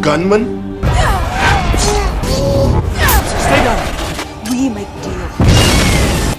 gunman? Stay down. We make deal.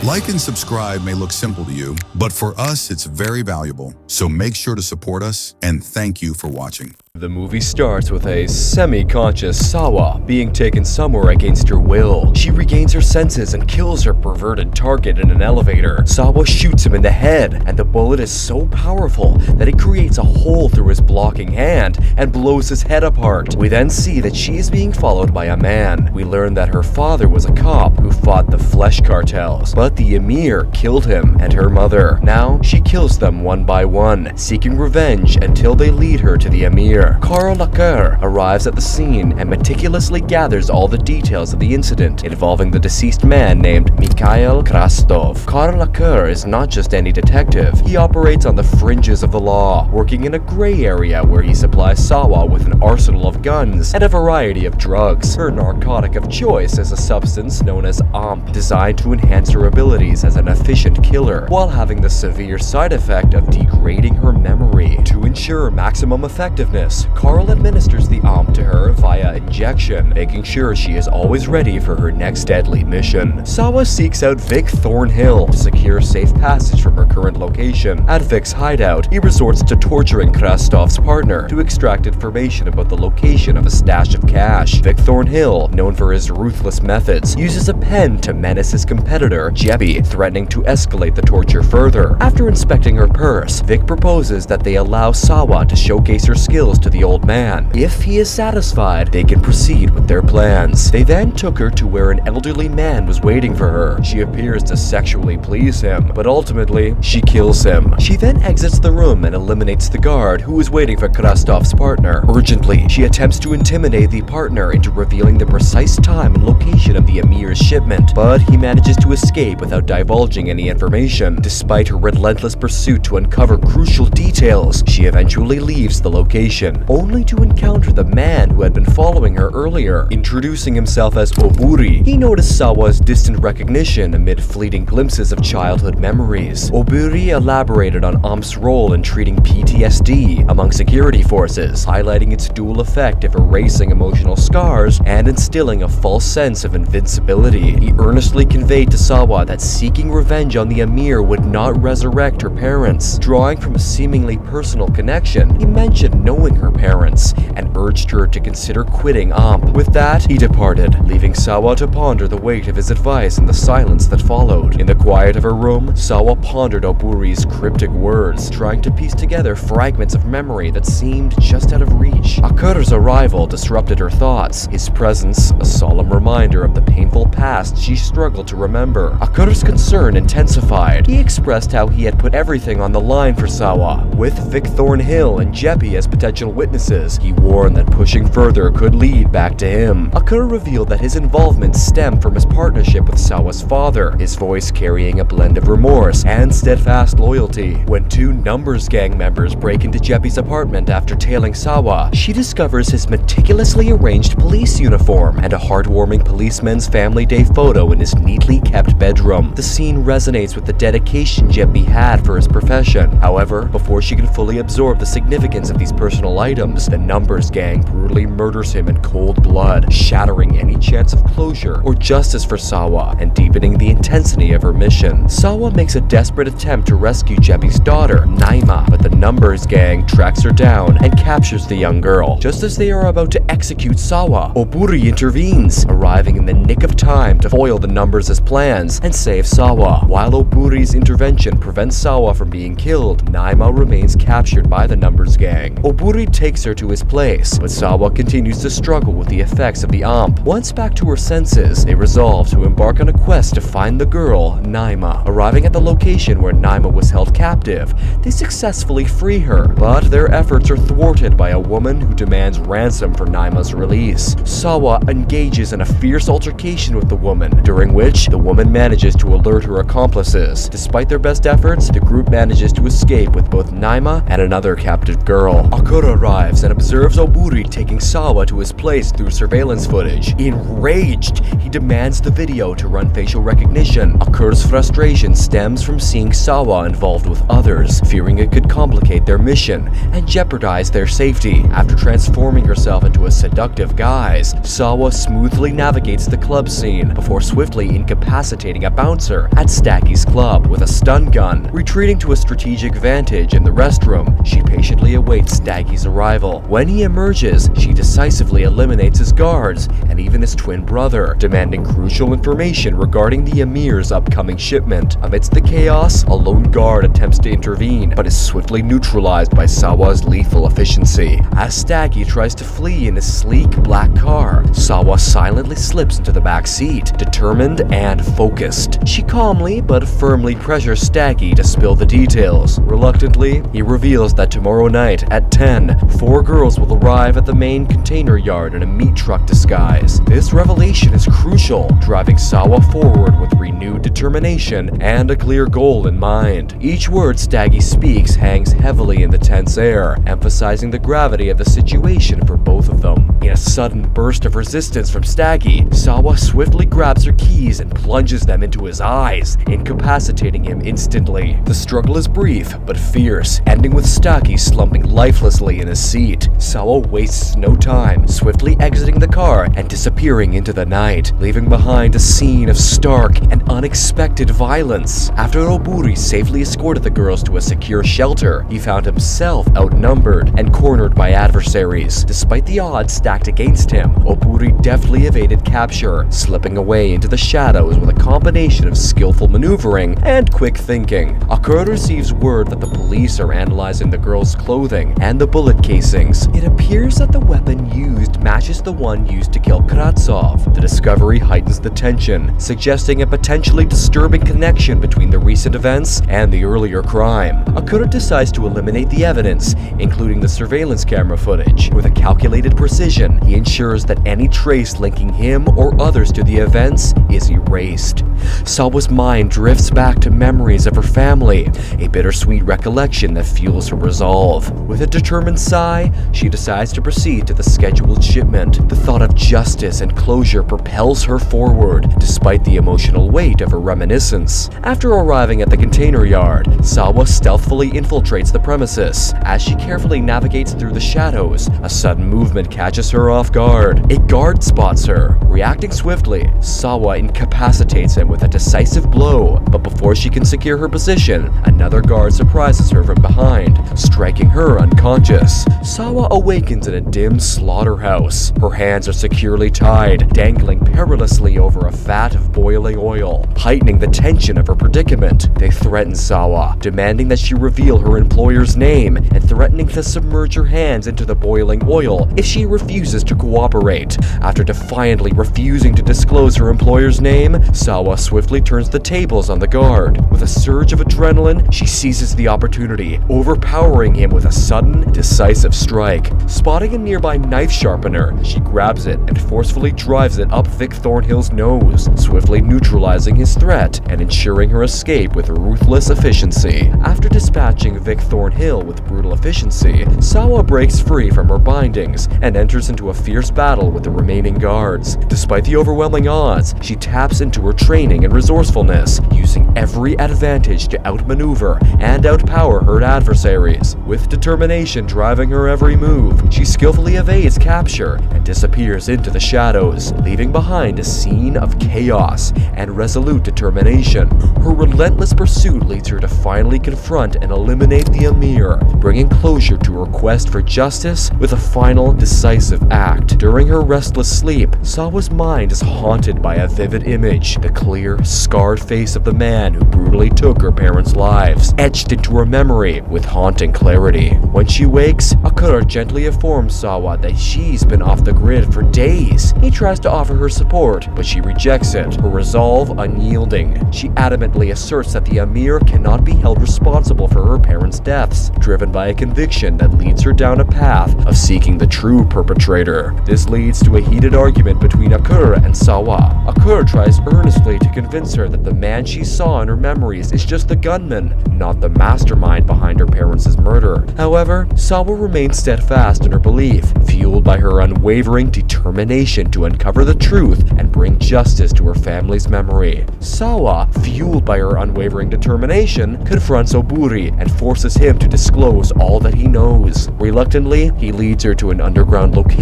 Like and subscribe may look simple to you, but for us, it's very valuable. So make sure to support us, and thank you for watching. The movie starts with a semi-conscious Sawa being taken somewhere against her will. She regains her senses and kills her perverted target in an elevator. Sawa shoots him in the head, and the bullet is so powerful that it creates a hole through his blocking hand and blows his head apart. We then see that she is being followed by a man. We learn that her father was a cop who fought the flesh cartels, but the emir killed him and her mother. Now, she kills them one by one, seeking revenge until they lead her to the emir. Karl Lacker arrives at the scene and meticulously gathers all the details of the incident involving the deceased man named Mikhail Krastov. Karl Lacker is not just any detective. He operates on the fringes of the law, working in a gray area where he supplies Sawa with an arsenal of guns and a variety of drugs. Her narcotic of choice is a substance known as AMP, designed to enhance her abilities as an efficient killer, while having the severe side effect of degrading her memory. To ensure maximum effectiveness, Karl administers the AMP to her via injection, making sure she is always ready for her next deadly mission. Sawa seeks out Vic Thornhill to secure safe passage from her current location. At Vic's hideout, he resorts to torturing Krastov's partner to extract information about the location of a stash of cash. Vic Thornhill, known for his ruthless methods, uses a pen to menace his competitor, Jeppy, threatening to escalate the torture further. After inspecting her purse, Vic proposes that they allow Sawa to showcase her skills to the old man. If he is satisfied, they can proceed with their plans. They then took her to where an elderly man was waiting for her. She appears to sexually please him, but ultimately, she kills him. She then exits the room and eliminates the guard who is waiting for Krastov's partner. Urgently, she attempts to intimidate the partner into revealing the precise time and location of the emir's shipment, but he manages to escape without divulging any information. Despite her relentless pursuit to uncover crucial details, she eventually leaves the location, only to encounter the man who had been following her earlier. Introducing himself as Oburi, he noticed Sawa's distant recognition amid fleeting glimpses of childhood memories. Oburi elaborated on AMP's role in treating PTSD among security forces, highlighting its dual effect of erasing emotional scars and instilling a false sense of invincibility. He earnestly conveyed to Sawa that seeking revenge on the emir would not resurrect her parents. Drawing from a seemingly personal connection, he mentioned knowing her parents and urged her to consider quitting AMP. With that, he departed, leaving Sawa to ponder the weight of his advice in the silence that followed. In the quiet of her room, Sawa pondered Oburi's cryptic words, trying to piece together fragments of memory that seemed just out of reach. Akur's arrival disrupted her thoughts, his presence a solemn reminder of the painful past she struggled to remember. Akur's concern intensified. He expressed how he had put everything on the line for Sawa. With Vic Thornhill and Jeppy as potential witnesses, he warned that pushing further could lead back to him. Akur revealed that his involvement stemmed from his partnership with Sawa's father, his voice carrying a blend of remorse and steadfast loyalty. When two Numbers gang members break into Jeppy's apartment after tailing Sawa, she discovers his meticulously arranged police uniform and a heartwarming policeman's family day photo in his neatly kept bedroom. The scene resonates with the dedication Jeppy had for his profession. However, before she can fully absorb the significance of these personal items, the Numbers gang brutally murders him in cold blood, shattering any chance of closure or justice for Sawa and deepening the intensity of her mission. Sawa makes a desperate attempt to rescue Jeppy's daughter, Naima, but the Numbers gang tracks her down and captures the young girl. Just as they are about to execute Sawa, Oburi intervenes, arriving in the nick of time to foil the Numbers' plans and save Sawa. While Oburi's intervention prevents Sawa from being killed, Naima remains captured by the Numbers gang. Oburi takes her to his place, but Sawa continues to struggle with the effects of the AMP. Once back to her senses, they resolve to embark on a quest to find the girl, Naima. Arriving at the location where Naima was held captive, they successfully free her, but their efforts are thwarted by a woman who demands ransom for Naima's release. Sawa engages in a fierce altercation with the woman, during which the woman manages to alert her accomplices. Despite their best efforts, the group manages to escape with both Naima and another captive girl. Akura arrives and observes Oburi taking Sawa to his place through surveillance footage. Enraged, he demands the video to run facial recognition. Akura's frustration stems from seeing Sawa involved with others, fearing it could complicate their mission and jeopardize their safety. After transforming herself into a seductive guise, Sawa smoothly navigates the club scene before swiftly incapacitating a bouncer at Stacky's club with a stun gun. Retreating to a strategic vantage in the restroom, she patiently awaits Staggy's arrival. When he emerges, she decisively eliminates his guards and even his twin brother, demanding crucial information regarding the Emir's upcoming shipment. Amidst the chaos, a lone guard attempts to intervene, but is swiftly neutralized by Sawa's lethal efficiency. As Staggy tries to flee in his sleek black car, Sawa silently slips into the back seat, determined and focused. She calmly but firmly pressures Staggy to spill the details. Reluctantly, he reveals that tomorrow night at 10, 4 girls will arrive at the main container yard in a meat truck disguise. This revelation is crucial, driving Sawa forward with renewed determination and a clear goal in mind. Each word Staggy speaks hangs heavily in the tense air, emphasizing the gravity of the situation for both of them. In a sudden burst of resistance from Staggy, Sawa swiftly grabs her keys and plunges them into his eyes, incapacitating him instantly. The struggle is brief but fierce, ending with Staggy slumping lifelessly in his seat. Sawa wastes no time, swiftly exiting the car and disappearing into the night, leaving behind a scene of stark and unexpected violence. After Oburi safely escorted the girls to a secure shelter, he found himself outnumbered and cornered by adversaries. Despite the odds stacked against him, Oburi deftly evaded capture, slipping away into the shadows with a combination of skillful maneuvering and quick thinking. Akura receives word that the police are analyzing the girls' clothing and the bullet casings. It appears that the weapon used matches the one used to kill Kratsov. The discovery heightens the tension, suggesting a potentially disturbing connection between the recent events and the earlier crime. Akura decides to eliminate the evidence, including the surveillance camera footage. With a calculated precision, he ensures that any trace linking him or others to the events is erased. Sawa's mind drifts back to memories of her family, a bittersweet recollection that fuels her resolve. With a determined sigh, she decides to proceed to the scheduled shipment. The thought of justice and closure propels her forward, despite the emotional weight of her reminiscence. After arriving at the container yard, Sawa stealthily infiltrates the premises. As she carefully navigates through the shadows, a sudden movement catches her off guard. A guard spots her. Reacting swiftly, Sawa incapacitates him with a decisive blow, but before she can secure her position, another guard surprises her from behind, striking her unconscious. Sawa awakens in a dim slaughterhouse. Her hands are securely tied, dangling perilously over a vat of boiling oil, heightening the tension of her predicament. They threaten Sawa, demanding that she reveal her employer's name and threatening to submerge her hands into the boiling oil if she refuses to cooperate. After defiantly refusing to disclose her employer's name, Sawa swiftly turns the tables on the guard. With a surge of adrenaline, she seizes the opportunity, overpowering him with a sudden, decisive strike. Spotting a nearby knife sharpener, she grabs it and forcefully drives it up Vic Thornhill's nose, swiftly neutralizing his threat and ensuring her escape with ruthless efficiency. After dispatching Vic Thornhill with brutal efficiency, Sawa breaks free from her bindings and enters into a fierce battle with the remaining guards. Despite the overwhelming odds, she taps into her training and resourcefulness, using every advantage to outmaneuver and outpower her adversaries. With determination driving her every move, she skillfully evades capture and disappears into the shadows, leaving behind a scene of chaos and resolute determination. Her relentless pursuit leads her to finally confront and eliminate the Emir, bringing closure to her quest for justice with a final, decisive act. During her restless sleep, Sawa's mind is haunted by a vivid image, the clear, scarred face of the man who brutally took her parents' lives, etched into her memory with haunting clarity. When she wakes, Akura gently informs Sawa that she's been off the grid for days. He tries to offer her support, but she rejects it, her resolve unyielding. She adamantly asserts that the Emir cannot be held responsible for her parents' deaths, driven by a conviction that leads her down a path of seeking the true perpetrator perpetrator. This leads to a heated argument between Akur and Sawa. Akur tries earnestly to convince her that the man she saw in her memories is just the gunman, not the mastermind behind her parents' murder. However, Sawa remains steadfast in her belief, fueled by her unwavering determination to uncover the truth and bring justice to her family's memory. Sawa, fueled by her unwavering determination, confronts Oburi and forces him to disclose all that he knows. Reluctantly, he leads her to an underground location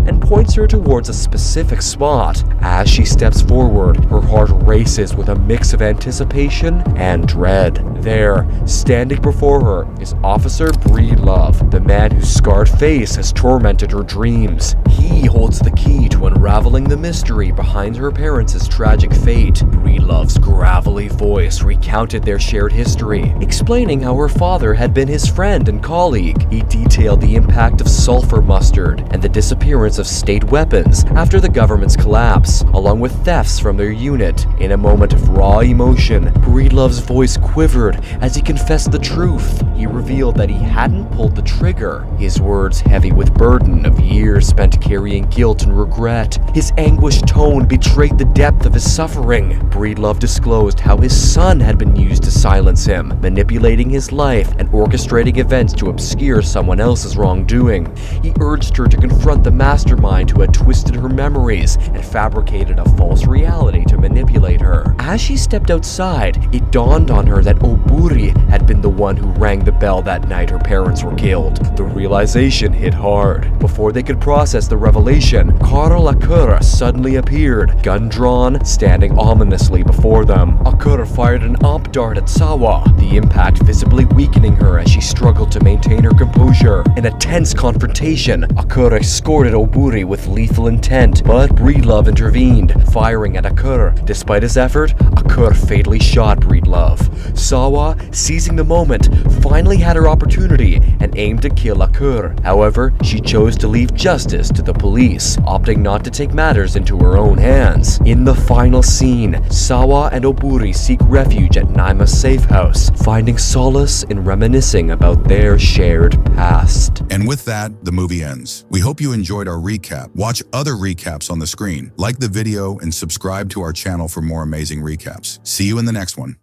and points her towards a specific spot. As she steps forward, her heart races with a mix of anticipation and dread. There, standing before her, is Officer Breedlove, the man whose scarred face has tormented her dreams. He holds the key to unraveling the mystery behind her parents' tragic fate. Breedlove's gravelly voice recounted their shared history, explaining how her father had been his friend and colleague. He detailed the impact of sulfur mustard and the disappearance of state weapons after the government's collapse, along with thefts from their unit. In a moment of raw emotion, Breedlove's voice quivered as he confessed the truth. He revealed that he hadn't pulled the trigger, his words heavy with burden of years spent carrying guilt and regret. His anguished tone betrayed the depth of his suffering. Breedlove disclosed how his son had been used to silence him, manipulating his life and orchestrating events to obscure someone else's wrongdoing. He urged her to confront the mastermind who had twisted her memories and fabricated a false reality to manipulate her. As she stepped outside, it dawned on her that Oburi had been the one who rang the bell that night her parents were killed. The realization hit hard. Before they could process the revelation, Karl Akur suddenly appeared, gun drawn, standing ominously before them. Akur fired an op dart at Sawa, the impact visibly weakening her as she struggled to maintain her composure. In a tense confrontation, Akur escorted Oburi with lethal intent, but Breedlove intervened, firing at Akur. Despite his effort, Akur fatally shot Breedlove. Sawa, seizing the moment, finally had her opportunity and aimed to kill Akur. However, she chose to leave justice to the police, opting not to take matters into her own hands. In the final scene, Sawa and Oburi seek refuge at Naima's safe house, finding solace in reminiscing about their shared past. And with that, the movie ends. We hope you enjoyed our recap. Watch other recaps on the screen. Like the video and subscribe to our channel for more amazing recaps. See you in the next one.